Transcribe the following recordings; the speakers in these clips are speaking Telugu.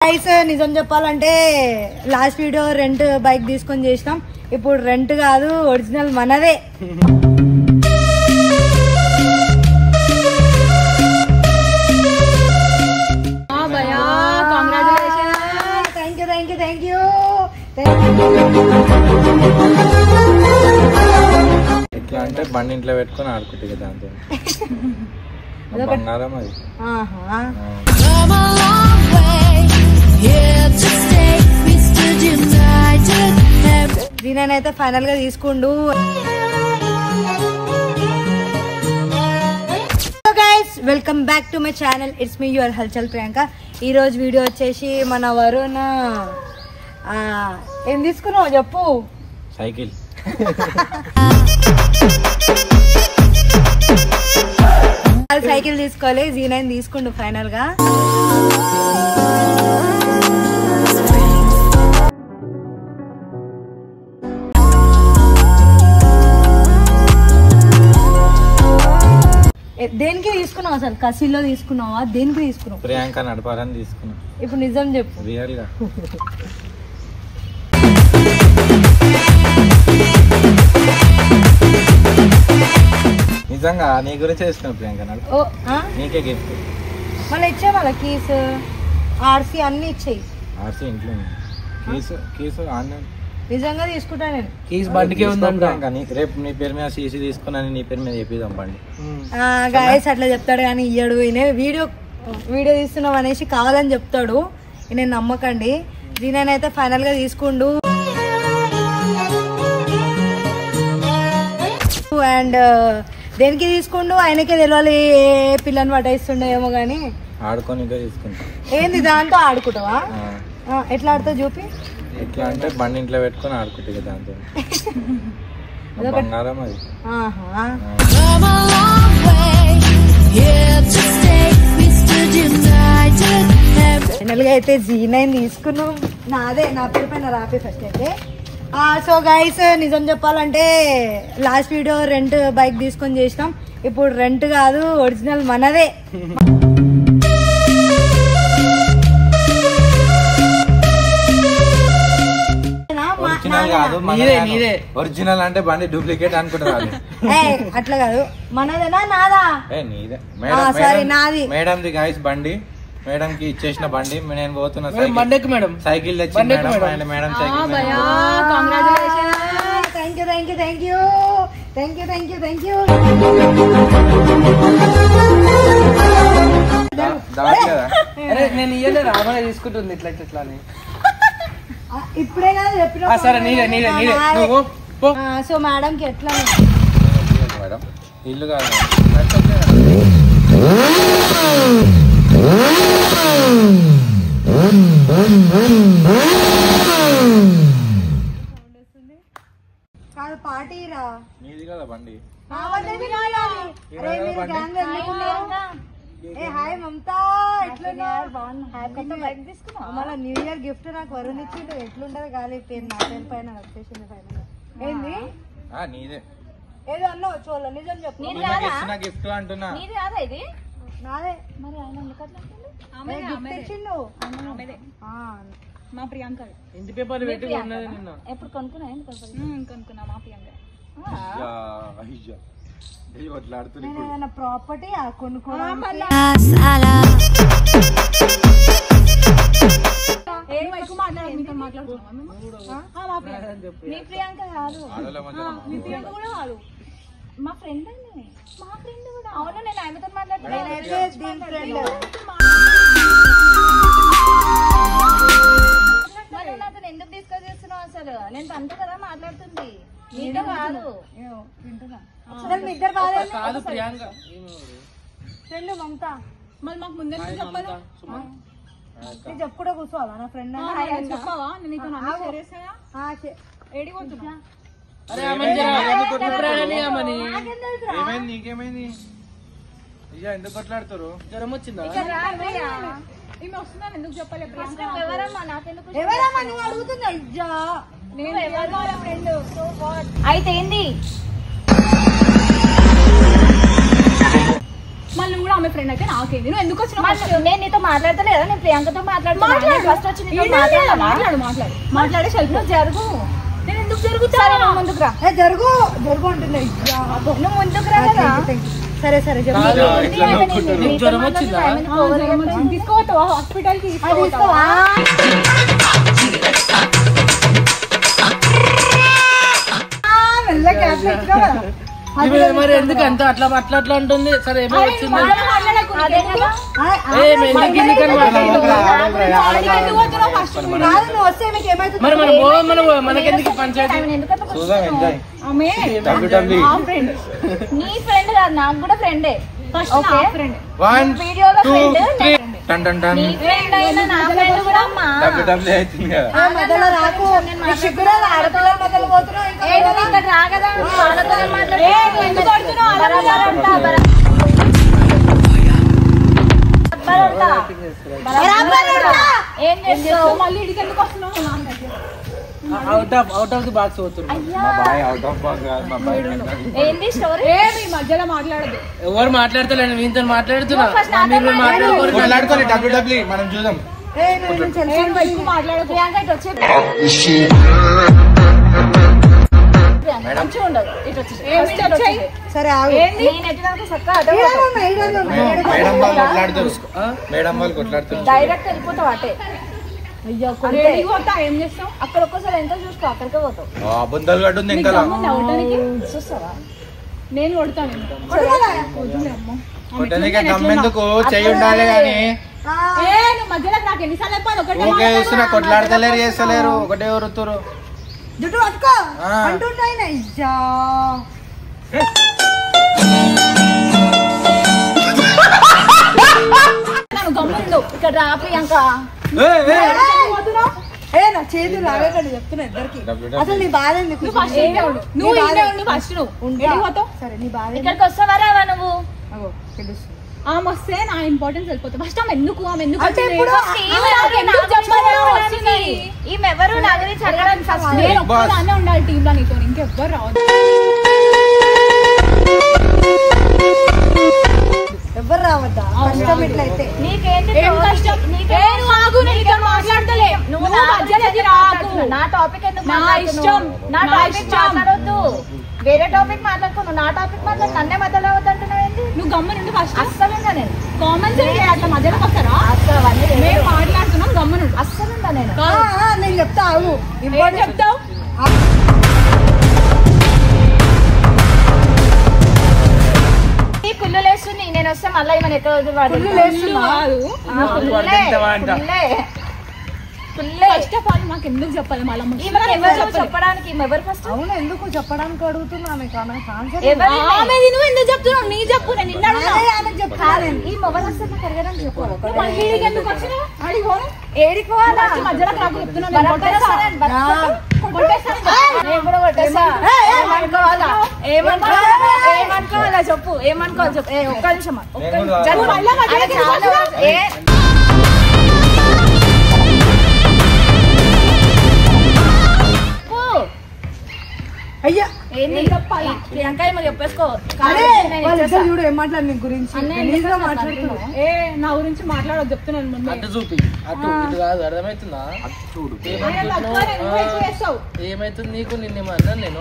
నిజం చెప్పాలంటే లాస్ట్ వీడియో రెంట్ బైక్ తీసుకొని చేసినాం. ఇప్పుడు రెంట్ కాదు, ఒరిజినల్ మనదే. Thank you. ఎట్లా అంటే బండి ఇంట్లో పెట్టుకొని ఆడుకుంటే కదా అంతే. బంగారం అది. దీనైతే ఫైనల్ గా తీసుకుండు. Welcome back to my channel. It's me your హల్చల్ ప్రియాంక. ఈ రోజు వీడియో వచ్చేసి మన వరుణ్ ఏం తీసుకున్నావు చెప్పు. సైకిల్. సైకిల్ తీసుకోవాలి. Z9 తీసుకుండు ఫైనల్ గా. దేనికి తీసుకున్నావు అసలు? కసిలో తీసుకున్నావా? దేనికి తీసుకున్నావు? ప్రియాంక నడపాలని తీసుకున్నా. ఇప్పుడు నిజం చెప్పు. రియల్ గా నిజంగా నీ గురించి తీసుకున్నా ప్రియాంక. నీకే గిఫ్ట్. మళ్ళీ ఇచ్చే వాళ్ళ కీస్ ఆర్సీ అన్ని ఇచ్చేయి. ఆర్సీ ఇంట్లో కీసు ఆన్లైన్. నిజంగా తీసుకుంటా నేను. కీస్ బండికే ఉందంట. రేపు నీ పేరు మీద సీసీ తీసుకున్నాను, నీ పేరు మీద చెప్పిద్దాం బండి. గాయస్ అట్లా చెప్తాడు కానీ ఇయ్యడు. వీడియో తీస్తున్నాం అనేసి కావాలని చెప్తాడు. నేను నమ్మకండి. దీనైతే ఫైనల్ గా తీసుకుండు. అండ్ దేనికి తీసుకుండు ఆయనకే తెలియాలి. ఏ పిల్లని పట్టేస్తుండో ఏమో గానీ ఆడుకొని తీసుకుంటా. ఏంది దాంతో ఆడుకుంటావా? ఎట్లా ఆడుతావు చూపి. ఎట్లా అంటే బండి ఇంట్లో పెట్టుకొని ఆడుకుంటే కదా అంతే. బంగారం అది. ఫైనల్ గా అయితే Z9 తీసుకున్నాం. నాదే, నా పేరు పైన రాపి ఫస్ట్ అయితే. సో గైస్ నిజం చెప్పాలంటే లాస్ట్ వీడియో రెంట్ బైక్ తీసుకొని చేసినాం. ఇప్పుడు రెంట్ కాదు, ఒరిజినల్ మనదే. ఒరిజినల్ అంటే బండి డూప్లికేట్ అనుకుంటారు. అట్లా కాదు, మనదేనా నాదా? నీదే. నాది. మేడంది గాయస్ బండి. మేడం కి ఇచ్చేసిన బండి. నేను పోతున్నా మేడం. సైకిల్ తెచ్చి మేడం సైకిల్. Thank you. నేను ఇయ్యలే రాబోయే తీసుకుంటుంది ఇట్లా ఇట్లా అని. ఇప్పుడే కాదు చెప్పిన. సరే నీదే. సో మేడం కి ఎట్లా మేడం ఇల్లు కాదు. కాదు పార్టీ రా. నీది కదా బండి. హాయ్ మమతా, మళ్ళీ న్యూ ఇయర్ గిఫ్ట్ నాకు వరుణ్ ఇచ్చిండు. ఎట్లుంటది గాలి పేరు నా పేరు పైన వచ్చేసింది ఫైనల్. ఏంది నీదే? ఏదో అన్నావు చూడ. నిజం చెప్పు. గిఫ్ట్ అంటున్నా. నాదే. మరి ఆయన గిఫ్ట్ ఇచ్చిండు. మా ప్రియాంక ఇంటి పేపర్ పెట్టి ఉన్నది నిన్న. ఎప్పుడు కొనుక్కున్నా మా ప్రియాంక. ఏదైనా ప్రాపర్టీ కొనుక్కోవడం. మీ ప్రియాంక కాదు, మీ ప్రియాంక కూడా కాదు, మా ఫ్రెండ్ అండి. మా ఫ్రెండ్ కూడా. అవును, నేను ఆయనతో మాట్లాడుతున్నాను. నాతో ఎందుకు డిస్కస్ చేస్తున్నావు అసలు? నేను తనతో కదా మాట్లాడుతుంది, నీతో కాదు. ఇద్దరు బాగా కాదు ప్రియాంక ఫ్రెండ్ మమతా. మళ్ళీ మాకు ముందే చెప్పాలి. చెప్పుకుంటా కూర్చోవాలా నా ఫ్రెండ్? చెప్పావా? ఏడిపోతున్నా. నీకేమైంది? ఎందుకు కొట్లాడుతారు? జ్వరం వచ్చిందా? ఈమె వస్తున్నాను ఎందుకు చెప్పాలి? అయితే ఏంది మళ్ళీ కూడా ఆమె ఫ్రెండ్ అయితే నాకేంది నువ్వు ఎందుకు వచ్చినావు నేను నీతో మాట్లాడతలేదా నేను ప్రియాంకతో మాట్లాడుతున్నాను ఫస్ట్ వచ్చి మాట్లాడే సెల్ఫ్ జరుగు నేను ఎందుకు జరుగుతా ముందుకు రా జరుగు జరుగు అంటున్నా నువ్వు ముందుకు రా కదా సరే సరే తీసుకోవద్దు హాస్పిటల్ కి మరి ఎందుకు అంత అట్లా అట్లా అట్లా ఉంటుంది సరే ఏమో వచ్చింది మరి మనకెందుకు పంచాయతీ నీ ఫ్రెండ్ కాదు నాకు కూడా ఫ్రెండే వీడియోలో ఏం చేస్తావు మళ్ళీ ఇడికి ఎందుకు వస్తున్నావు అవుట్ ఆఫ్ ది బాక్స్ అవుతున్నారు ఏంది స్టోరీ ఏమి మధ్యలో మాట్లాడదు ఎవరు మాట్లాడతలేను వీళ్ళతో మాట్లాడుతున్నా మాట్లాడుకోవాలి డబ్ల్యూడబ్ల్యూ మనం చూద్దాం మాట్లాడదు ప్రియాంక ఇటు వచ్చే మంచిగా ఉండదు ఇటు వచ్చి సరే నేను ఎట్లా చక్కగా మేడం వాళ్ళు కొట్లాడుతారు డైరెక్ట్ వెళ్ళిపోతావు అటే ఏం చేస్తావు అక్కడ ఒక్కసారి ఎంత చూసుకో అక్కడికే పోతావు అబద్ధాలు కట్టుంది ఇంకా చూస్తావా నేను కొడతాను కొట్టడానికి దమ్మెందుకు చెయ్యి ఉండాలి కానీ నువ్వు మధ్యలో నాకు ఎన్నిసార్లు చెప్పాలి ఓకే చూస్తున్నా కొట్లాడతలేరు చేస్తలేరు ఒకటే వరుతురు జుట్టు పట్టుకో అంటున్నాయి అయ్యా గమ్ముండు ఇక్కడ రా ప్రియాంక నా చేతులు లాగకండి చెప్తున్నా ఇద్దరికి అసలు నీ బాధ ఎందుకు సరే నీ బాధ ఇక్కడికి వస్తావా రావా నువ్వు తెలుసు ఆమె వస్తే నా ఇంపార్టెన్స్ వెళ్ళిపోతుంది ఫస్ట్ ఆమె ఎందుకు అంటే ఇప్పుడు ఈమెవరు నా గురించి అడగడానికి ఫస్ట్ నేను ఒక్కదాన్నే ఉండాలి టీమ్ లో నీతో ఇంకెవ్వరు రావద్దు ఎవరు రావద్దా కష్టం ఇట్లయితే నీకేంటి ఏం కష్టం మాట్లాడతలే నువ్వు నా టాపిక్ ఎందుకు నా ఇష్టం నా టాపిక్ మాట్లాడొద్దు వేరే టాపిక్ మాట్లాడుకున్నావు నా టాపిక్ మాట్లాడు నన్నే మధ్యలో అవుతుంటున్నావు ఏంటి నువ్వు గమ్మ నుండి ఫస్ట్ అస్సలుందా నేను కామన్ సెన్స్ అట్లా మధ్యలోకి వస్తారా అసలు అవన్నీ మేము మాట్లాడుతున్నాం గమ్మ నుండి అస్సలుందా నేను నేను చెప్తా ఆగు ఏం చెప్తావు పుల్లు లేస్తుంది నేను వస్తే మళ్ళీ ఈమెను ఎక్కడ ఫస్ట్ ఆఫ్ ఆల్ మాకు ఎందుకు చెప్పాలి మళ్ళీ చెప్పడానికి ఎవరు ఫస్ట్ అవును ఎందుకు చెప్పడానికి అడుగుతున్నా ఆమె నువ్వు ఎందుకు చెప్తున్నావు నీ చెప్పు నేను ఈ మొబైల్ వస్తే నాకు ఎరగడానికి చెప్పు ఏడికి పోవాలా మధ్యలో నాకు చెప్తున్నాను ఏమనుకోవాలా చెప్పు ఏమనుకోవాలి చెప్పు ఒక్క నిమిషం అయ్యా ఏంది చెప్పాలి ప్రియాంక ఏమో చెప్పేసుకో చూడు ఏం మాట్లాడు నీ గురించి మాట్లాడుతున్నావు నా గురించి మాట్లాడదు చెప్తున్నాను ముందు అటు చూపి అటు ఇటు కాదు అర్థమవుతుందా అటు చూడు ఏమైతుంది నీకు నిన్నేమన్నా నేను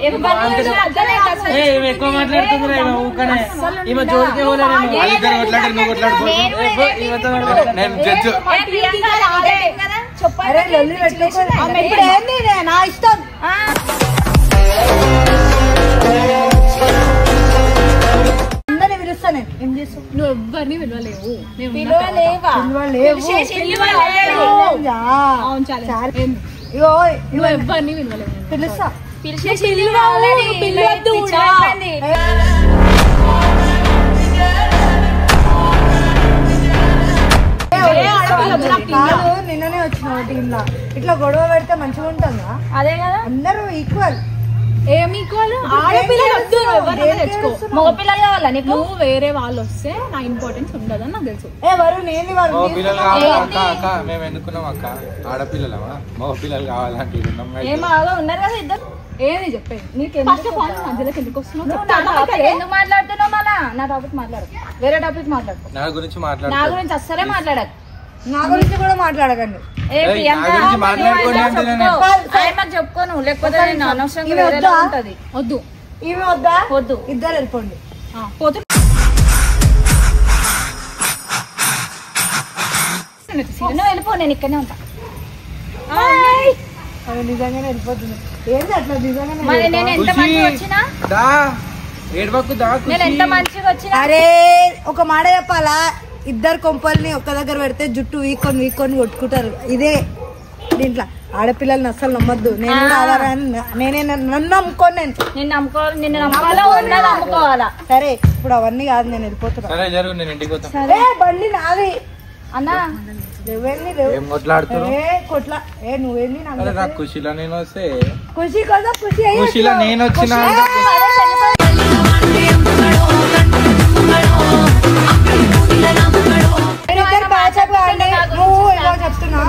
ఎక్కువ మాట్లాడుతుంది ఈమె జోడికే నా ఇష్టం అందరినీ పిలుస్తాను ఏం చేస్తావు నువ్వు ఎవ్వరిని విలువలేవు నువ్వు ఎవ్వరిని విలువలేవు పిలుస్తా కాదు నిన్ననే వచ్చినావు టీమ్ లా ఇట్లా గొడవ పెడితే మంచిగా ఉంటుందా అదే కదా అందరూ ఈక్వల్ ఏమి ఈక్వల్ ఆడపిల్లలు వద్దు తెచ్చుకో మగపిల్లలు కావాలా నీకు నువ్వు వేరే వాళ్ళు వస్తే నా ఇంపార్టెన్స్ ఉండదని నాకు తెలుసు ఎవరు నేను వాళ్ళు పిల్లలు కావాలా అక్క అక్క మేము ఎందుకున్నాం అక్క ఆడపిల్లలమా మగ పిల్లలు కావాలంటే ఏం బాగా ఉన్నారు కదా ఇద్దరు ఏది చెప్పేది నీకు ఫస్ట్ ఆఫ్ ఆల్ మధ్యలోకి ఎందుకు వస్తున్నావు ఎందుకు మాట్లాడుతున్నావు మళ్ళా నా టాపిక్ మాట్లాడు వేరే టాపిక్ మాట్లాడు. నా గురించి నా మాట్లాడు. గురించి అస్సలే మాట్లాడదు. నా గురించి కూడా మాట్లాడకండి. ఏ ప్రియాంక నా గురించి మాట్లాడుకోండి అంటే మాకు చెప్పుకోను, లేకపోతే నేను అనవసరంగా వేరేలా ఉంటది. వద్దు ఈమె వద్దా? వద్దు, ఇద్దరు వెళ్ళిపోండి. పోతు నువ్వు వెళ్ళిపో, నేను ఇక్కడనే ఉంటా. అది నిజంగానే వెళ్ళిపోతుంది. ఏంటి అట్లా నిజంగానే? మరి నేను ఎంత మంచిగా వచ్చినా, నేను ఎంత మంచిగా వచ్చినా. అరే ఒక మాట చెప్పాలా, ఇద్దరు కొంపల్ని ఒక్క దగ్గర పెడితే జుట్టు వీకొని కొట్టుకుంటారు. ఇదే దీంట్లో ఆడపిల్లల్ని అస్సలు నమ్మద్దు. నేను కూడా ఆధారాన్ని నేనే నన్ను నమ్ముకోను. నిన్ను నమ్ముకోవాలా, ఉన్నది నమ్ముకోవాలా. సరే ఇప్పుడు అవన్నీ కాదు, నేను వెళ్ళిపోతున్నా. సరే జరుగు, నేను ఇంటికి పోతాను. సరే బండి నాది అన్నా. ఏం కొట్లాడుతున్నావు? నువ్వేంది నాకు ఖుషిలో నేను వస్తే ఖుషి కదా, ఖుషిలో నేను వచ్చిన చెప్తున్నా.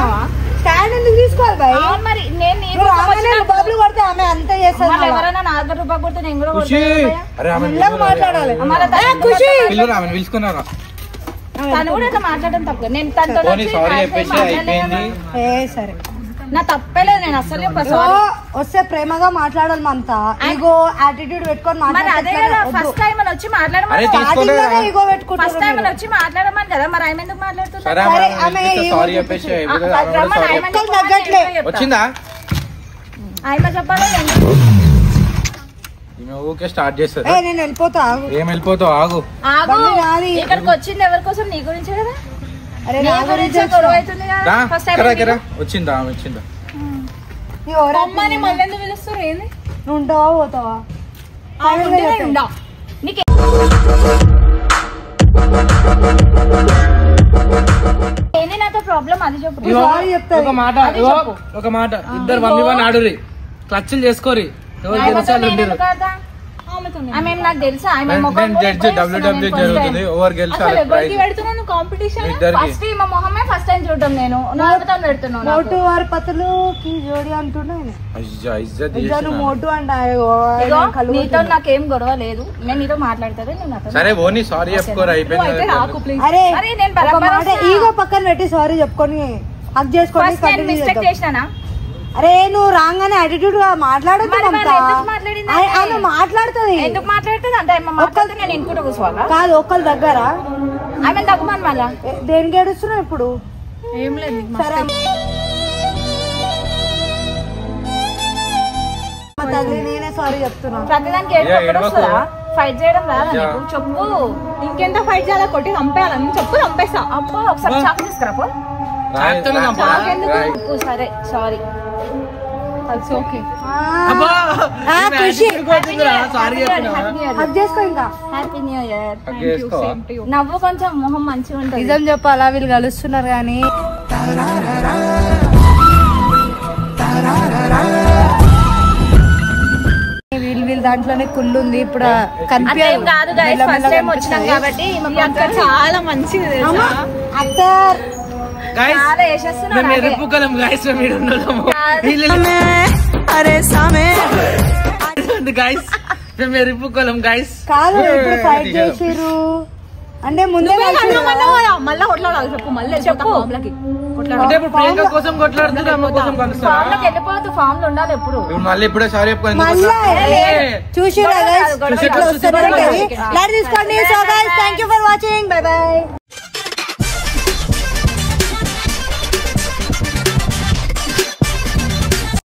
స్టాండ్ ఎందుకు తీసుకోవాలి బాయ్? మరి నేను బాబులు కొడితే ఆమె అంతా చేస్తాను. ఎవరైనా 40 రూపాయలు కొడితే నేను కూడా మాట్లాడాలి. పిలుచుకున్నారా? తను కూడా ఇట్లా మాట్లాడడం తప్పు. నేను తనతో సరే నా తప్పలేదు. నేను అసలు వస్తే ప్రేమగా మాట్లాడాలి. అంతా ఈగో యాటిట్యూడ్ పెట్టుకొని ఫస్ట్ టైం అని వచ్చి మాట్లాడమని, ఈగో పెట్టుకుంటా. ఫస్ట్ టైం అని వచ్చి మాట్లాడమని కదా. మరి ఆమె ఎందుకు మాట్లాడుతున్నా? వచ్చిందా ఆమె చెప్పాలి. ఊకే స్టార్ట్ చేస్తారు. నేను వెళ్ళిపోతా. ఏం వెళ్ళిపోతావు? ఆగు. ఇక్కడికి వచ్చింది ఎవరి కోసం? నీ గురించి కదా. అరే నీ గురించి గొడవ అవుతుంది కదా. ఫస్ట్ టైం వచ్చిందా? వచ్చిందా? అమ్మని మళ్ళీ ఎందుకు పిలుస్తారు? ఏంది? నువ్వు ఉంటావా పోతావా? నీకు ఏంది నాతో ప్రాబ్లం? అది చెప్పు. ఒక మాట ఇద్దరు 1v1 ఆడురి, క్లచ్లు చేసుకోరి. ఆమె నాకు తెలుసా? ఫస్ట్ మా మొహమే ఫస్ట్ టైం చూడటం. నేను నవ్వుతో పెడుతున్నాను. మోటు వారి పతులు జోడి అంటున్నాను. మోటు నీతో నాకేం గొడవ లేదు. నేను నీతో మాట్లాడతాను. సరే ఓని సారీ చెప్పుకోరు, అయిపోయింది. అరే నేను ఈగో పక్కన పెట్టి సారీ చెప్పుకొని హక్ చేసుకొని మిస్టేక్ చేసినా. అరే నువ్వు రాగానే యాటిట్యూడ్ గా మాట్లాడదు. ఆమె మాట్లాడుతుంది. ఎందుకు మాట్లాడుతుంది అంటే నేను ఇంట్లో కూర్చోవాలా? కాదు ఒక్కరి దగ్గర ఆమె తగ్గమని మళ్ళా దేనికి ఏడుస్తున్నావు ఇప్పుడు? ఏం లేదు. సరే తల్లి నేనే సారీ చెప్తున్నా. ప్రతిదానికి ఏడుస్తుందా? ఫైట్ చేయడం రాదా నీకు? చెప్పు. ఇంకెంత ఫైట్ చేయాలా? కొట్టి చంపేయాలని చెప్పు, చంపేస్తా. అబ్బో ఒకసారి చాకు తీసుకురాపో. సరే సారీ. Happy new year. నవ్వు కొంచెం మొహం మంచిగా ఉంటుంది. నిజం చెప్పాలా, వీళ్ళు కలుస్తున్నారు కానీ వీళ్ళు దాంట్లోనే కుళ్ళు ఉంది. ఇప్పుడు కాదు ఫస్ట్ టైం వచ్చినాం కాబట్టి చాలా మంచిది. అత్తర్ కాదు ఇప్పుడు ఫైట్ చేసిర్రు అంటే ముందే మళ్ళీ కొట్లాడాలి. చెప్పు మళ్ళీ చెప్పు. కోసం వెళ్ళిపోతూ ఫామ్ లో ఉండాలి ఎప్పుడు. మళ్ళీ ఇప్పుడే సారీ చూసి తీసుకోండి. So guys thank you for watching. By by.